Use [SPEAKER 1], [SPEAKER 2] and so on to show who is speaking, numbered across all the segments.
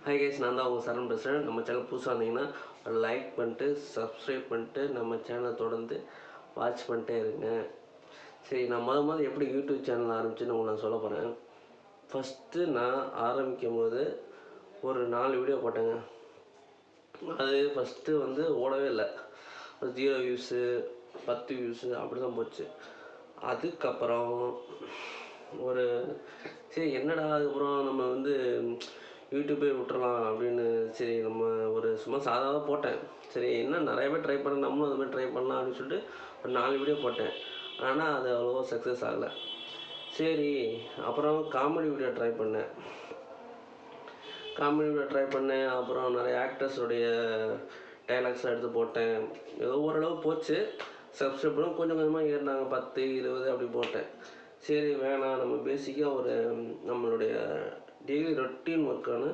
[SPEAKER 1] Hi guys, நான் தான் உங்கள் சரண் பேசுகிறேன். நம்ம சேனல் புதுசாக இருந்தீங்கன்னா லைக் பண்ணிட்டு சப்ஸ்கிரைப் பண்ணிட்டு நம்ம சேனலை தொடர்ந்து வாட்ச் பண்ணிட்டே இருங்க. சரி, நான் முதல் எப்படி யூடியூப் சேனல் ஆரம்பிச்சுன்னு உங்களுக்கு நான் சொல்ல போகிறேன். ஃபஸ்ட்டு நான் ஆரம்பிக்கும் போது ஒரு 4 வீடியோ போட்டேங்க. அது ஃபஸ்ட்டு ஓடவே இல்லை. 0 வியூஸு 10 வியூஸு அப்படி தான் போச்சு. அதுக்கப்புறம் ஒரு சரி என்னடா, அதுக்கப்புறம் நம்ம யூடியூப்பே விட்டுறலாம் அப்படின்னு சரி நம்ம ஒரு சும்மா சாதாரண போட்டேன். சரி என்ன நிறைய பேர் ட்ரை பண்ண, நம்மளும் அது மாதிரி ட்ரை பண்ணலாம் அப்படின்னு சொல்லிட்டு ஒரு 4 வீடியோ போட்டேன். ஆனால் அது அவ்வளோவா சக்ஸஸ் ஆகலை. சரி, அப்புறம் காமெடி வீடியோ ட்ரை பண்ணேன். அப்புறம் நிறைய ஆக்டர்ஸுடைய டைலாக்ஸ்லாம் எடுத்து போட்டேன். ஏதோ ஓரளவு போச்சு. சப்ஸ்கிரைபரும் கொஞ்சம் கொஞ்சமாக ஏறினாங்க, 10 20 அப்படி போட்டேன். சரி வேணாம், நம்ம பேசிக்காக நம்மளுடைய டெய்லி ரொட்டீன் ஒர்க்கான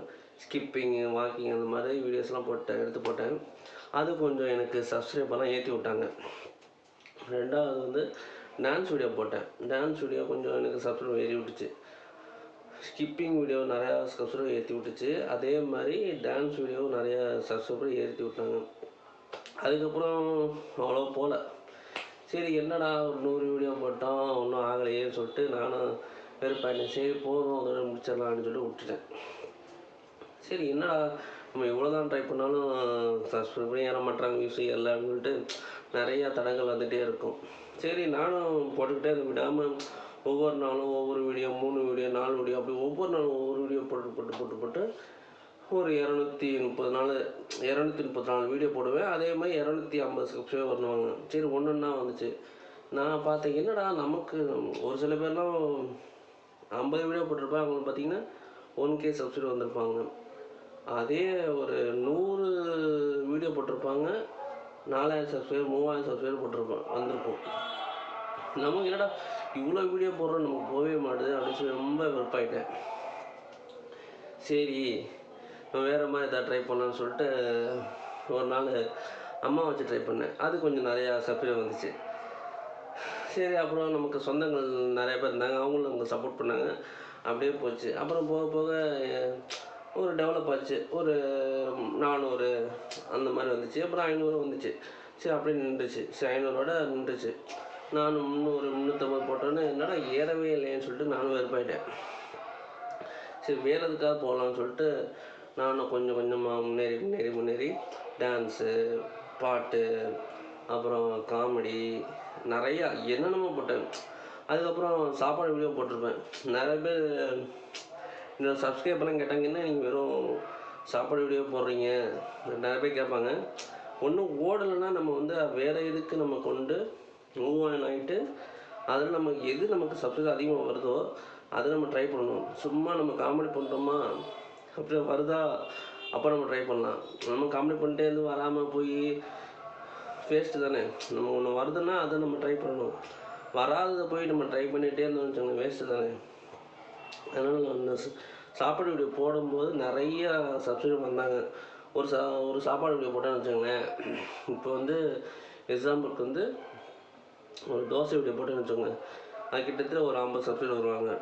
[SPEAKER 1] ஸ்கிப்பிங்கு, வாக்கிங் அந்த மாதிரி வீடியோஸ்லாம் எடுத்து போட்டேன். அது கொஞ்சம் எனக்கு சப்ஸ்கிரைபர்லாம் ஏற்றி விட்டாங்க. ரெண்டாவது டான்ஸ் வீடியோ போட்டேன். டான்ஸ் வீடியோ கொஞ்சம் எனக்கு சப்ஸ்கிரைபர் ஏறி விட்டுச்சு. ஸ்கிப்பிங் வீடியோ நிறையா சப்ஸ்கிரைபர் ஏற்றி விட்டுச்சு. அதே மாதிரி டான்ஸ் வீடியோ நிறையா சப்ஸ்கிரைபர் ஏற்றி விட்டாங்க. அதுக்கப்புறம் அவ்வளோ போகல. சரி என்னடா ஒரு 100 வீடியோ போட்டோம், ஒன்றும் ஆகலையேன்னு சொல்லிட்டு நானும் வெறுப்பாயிட்டேன். சரி போதும், அதோட முடிச்சிடலான்னு சொல்லிட்டு விட்டுட்டேன். சரி என்னடா நம்ம எவ்வளோ தான் ட்ரை பண்ணாலும் சப்ஸ்கிரைபரும் ஏற மாட்டாங்க, வியூஸ் ஏறல அப்படின்னு சொல்லிட்டு நிறையா தடங்கள் வந்துகிட்டே இருக்கும். சரி நானும் போட்டுக்கிட்டே விடாமல் ஒவ்வொரு நாளும் ஒவ்வொரு வீடியோ, 3 வீடியோ 4 வீடியோ அப்படி ஒவ்வொரு நாளும் ஒவ்வொரு வீடியோ போட்டு ஒரு 234 வீடியோ போடுவேன். அதே மாதிரி 250 சப்ஸ்கிரைபர் வருவாங்க. சரி ஒன்றுன்னா வந்துச்சு. நான் பார்த்தேன் என்னடா நமக்கு ஒரு சில பேர்லாம் 50 வீடியோ போட்டிருப்பாங்க, அவங்களுக்கு பார்த்தீங்கன்னா 1K சப்ஸ்கிரைபர் வந்திருப்பாங்க. அதே ஒரு 100 வீடியோ போட்டிருப்பாங்க, 4000 சப்ஸ்கிரைபர் 3000 சப்ஸ்கிரைபர் வந்திருக்கும். நமக்கு என்னடா இவ்வளோ வீடியோ போடுறோம், நமக்கு போகவே மாட்டுது அப்படின்னு சொல்லி ரொம்ப வெறுப்பாயிட்டேன். சரி வேறு மாதிரி எதாவது ட்ரை பண்ணலான்னு சொல்லிட்டு ஒரு நாள் அம்மா வச்சு ட்ரை பண்ணேன். அது கொஞ்சம் நிறையா சப்ஸ்கிரைபர் வந்துச்சு. சரி அப்புறம் நமக்கு சொந்தங்கள் நிறைய பேர் இருந்தாங்க, அவங்களும் நமக்கு சப்போர்ட் பண்ணாங்க. அப்படியே போச்சு. அப்புறம் போக போக ஒரு டெவலப் ஆச்சு. ஒரு 400 அந்த மாதிரி வந்துச்சு. அப்புறம் 500 வந்துச்சு. சரி அப்படியே நின்றுச்சு. சரி 500ஓட நின்றுச்சு. நானும் 300 350 போட்டோன்னே என்னடா ஏறவே இல்லைன்னு சொல்லிட்டு நானும் வெறுப்பாயிட்டேன். சரி வேறு எதுக்காக போகலான்னு சொல்லிட்டு நானும் கொஞ்சம் கொஞ்சமாக முன்னேறி டான்ஸு, பாட்டு, அப்புறம் காமெடி நிறையா என்னென்னமோ போட்டேன். அதுக்கப்புறம் சாப்பாடு வீடியோ போட்டிருப்பேன். நிறைய பேர் என்னோடய சப்ஸ்கிரைபர்லாம் கேட்டாங்க, என்ன நீங்கள் வெறும் சாப்பாடு வீடியோ போடுறீங்க, நிறைய பேர் கேட்பாங்க. ஒன்றும் ஓடலைன்னா நம்ம வேறு இதுக்கு நம்ம கொண்டு மூவ் ஆன் ஆகிட்டு அதில் நமக்கு சப்ஸ்கிரைபர் அதிகமாக வருதோ அதை நம்ம ட்ரை பண்ணணும். சும்மா நம்ம காமெடி பண்ணுறோமா, அப்படி வருதா அப்போ நம்ம ட்ரை பண்ணலாம். நம்ம காமெடி பண்ணிட்டே வராமல் போய் வேஸ்ட்டு தானே. நம்ம ஒன்று வருதுன்னா அதை நம்ம ட்ரை பண்ணணும். வராததை போய் நம்ம ட்ரை பண்ணிகிட்டே இருந்தோம்னு வச்சுக்கோங்க, வேஸ்ட்டு தானே. அதனால் நான் சாப்பாடு வீடியோ போடும்போது நிறையா சப்ஸ்கிரைபர் வந்தாங்க. ஒரு சாப்பாடு வீடியோ போட்டேன்னு வச்சுக்கோங்களேன். இப்போ எக்ஸாம்பிளுக்கு ஒரு தோசை வீடியோ போட்டேன்னு வச்சுக்கோங்க, அது கிட்டத்தட்ட ஒரு 50 சப்ஸ்கிரைபர் வருவாங்க.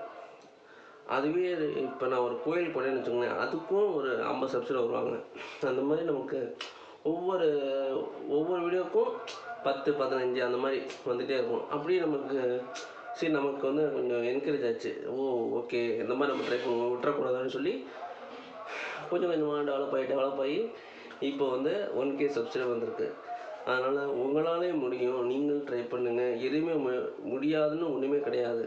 [SPEAKER 1] அதுவே இப்போ நான் ஒரு கோயில் போனேன்னு வச்சுக்கோங்களேன், அதுக்கும் ஒரு 50 சப்ஸ்கிரைபர் வருவாங்க. அந்த மாதிரி நமக்கு ஒவ்வொரு வீடியோக்கும் 10 15 அந்த மாதிரி வந்துகிட்டே இருக்கும். அப்படியே நமக்கு கொஞ்சம் என்கரேஜ் ஆச்சு. ஓகே இந்த மாதிரி நம்ம ட்ரை பண்ணுவோம், விட்டுறக்கூடாதுன்னு சொல்லி கொஞ்சம் கொஞ்சமாக டெவலப் ஆகி இப்போ 1K சப்ஸ்கிரைபர் வந்திருக்கு. அதனால் உங்களாலே முடியும், நீங்கள் ட்ரை பண்ணுங்கள். எதுவுமே முடியாதுன்னு ஒன்றுமே கிடையாது.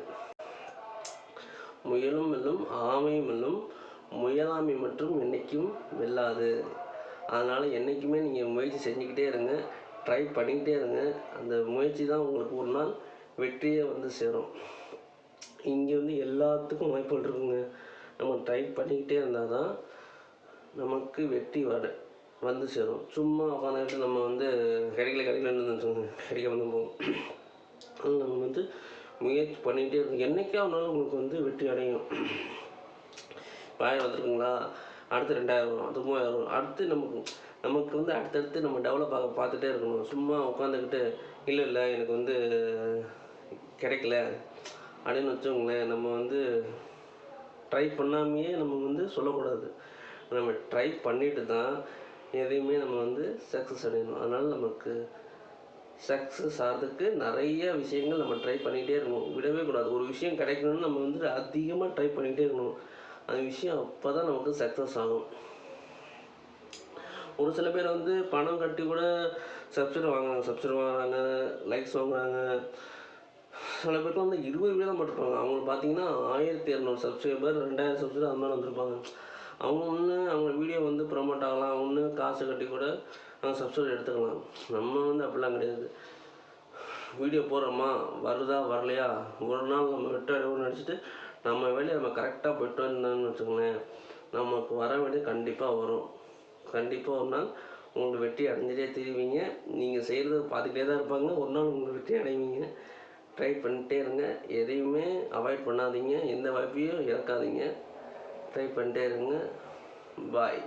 [SPEAKER 1] முயலும் வெல்லும், ஆமையும் வெல்லும், முயலாமை மற்றும் என்றைக்கும் வெல்லாது. அதனால் என்றைக்குமே நீங்கள் முயற்சி செஞ்சுக்கிட்டே இருங்க, ட்ரை பண்ணிக்கிட்டே இருங்க. அந்த முயற்சி தான் உங்களுக்கு ஒரு நாள் வெற்றியே சேரும். இங்கே எல்லாத்துக்கும் வாய்ப்புகள் இருக்குங்க. நம்ம ட்ரை பண்ணிக்கிட்டே இருந்தால் தான் நமக்கு வெற்றி சேரும். சும்மா உட்காந்துட்டு நம்ம கிடைக்கலன்னு வச்சுக்கோங்க, கிடைக்க போகும். நம்ம முயற்சி பண்ணிகிட்டே இருக்கும். என்றைக்கே ஆனாலும் உங்களுக்கு வெற்றி அடையும். 1000 வந்துருக்குங்களா, அடுத்து 2000 வரும், அடுத்து 3000 வரும். அடுத்து நமக்கு அடுத்தடுத்து நம்ம டெவலப் பார்த்துட்டே இருக்கணும். சும்மா உட்காந்துக்கிட்டு இல்லை எனக்கு கிடைக்கல அப்படின்னு வச்சுக்கோங்களேன், நம்ம ட்ரை பண்ணாமையே நம்ம சொல்லக்கூடாது. நம்ம ட்ரை பண்ணிட்டு தான் எதையுமே நம்ம வந்து சக்ஸஸ் அடையணும். அதனால் நமக்கு சக்ஸஸ் ஆகிறதுக்கு நிறைய விஷயங்கள் நம்ம ட்ரை பண்ணிகிட்டே இருக்கணும், விடவே கூடாது. ஒரு விஷயம் கிடைக்கணும்னு நம்ம வந்து அதிகமாக ட்ரை பண்ணிகிட்டே இருக்கணும். அந்த விஷயம் அப்போ தான் நமக்கு சக்ஸஸ் ஆகும். ஒரு சில பேர் வந்து பணம் கட்டி கூட சப்ஸ்கிரைப் வாங்குறாங்க, லைக்ஸ் வாங்குறாங்க. சில பேருக்கு வந்து 20 வீடியோ தான் போட்டிருப்பாங்க. அவங்களுக்கு பார்த்தீங்கன்னா 1200 சப்ஸ்கிரைபர், 2000 சப்ஸ்கிரைபர் அந்த மாதிரி வந்திருப்பாங்க. அவங்க வீடியோ வந்து ப்ரொமோட் ஆகலாம், காசு கட்டி கூட அவங்க சப்ஸ்கிரைப் எடுத்துக்கலாம். நம்ம வந்து அப்படிலாம் கிடையாது. வீடியோ போடுறோமா, வருதா வரலையா, ஒரு நாள் நம்ம வெட்டாடுவோம்னு நினச்சிட்டு நம்ம வேலையை நம்ம கரெக்டாக போய்ட்டு வந்தோம்னு வச்சுக்கோங்களேன், நமக்கு வர வேண்டியது கண்டிப்பாக வரும். கண்டிப்பாக ஒரு நாள் உங்களுக்கு வெற்றி அடைஞ்சிட்டே தெரிவிங்க. நீங்கள் செய்கிறத பார்த்துக்கிட்டே தான் இருப்பாங்க, ஒரு நாள் உங்களுக்கு வெற்றி அடைவீங்க. ட்ரை பண்ணிட்டே இருங்க, எதையுமே அவாய்ட் பண்ணாதீங்க, எந்த வாய்ப்பையும் இழக்காதீங்க. ட்ரை பண்ணிட்டே இருங்க. பாய்.